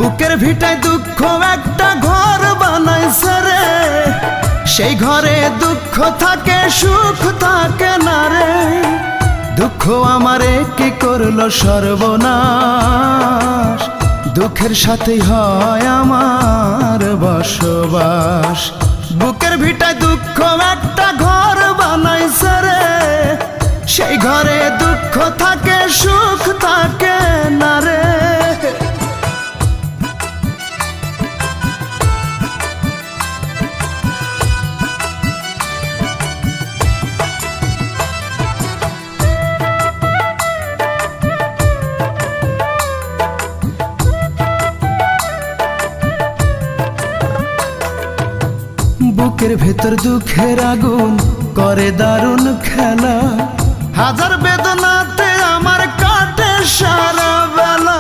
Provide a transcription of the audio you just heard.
বুকের ভিটায় দুঃখ একটা ঘর বানাইছে রে, সেই ঘরে দুঃখ থাকে সুখ থাকে না রে। দুঃখ আমারে কি করলো সর্বনাশ, দুঃখের সাথেই হয় আমার বসবাস। বুকের ভিটায় দুঃখ একটা ঘর বানাইছে রে, সেই ঘরে দুঃখ থাকে সুখ থাকে না রে। বুকের ভেতর দুঃখের আগুন করে দারুণ খেলা, হাজার বেদনাতে আমার কাটে সারা বেলা।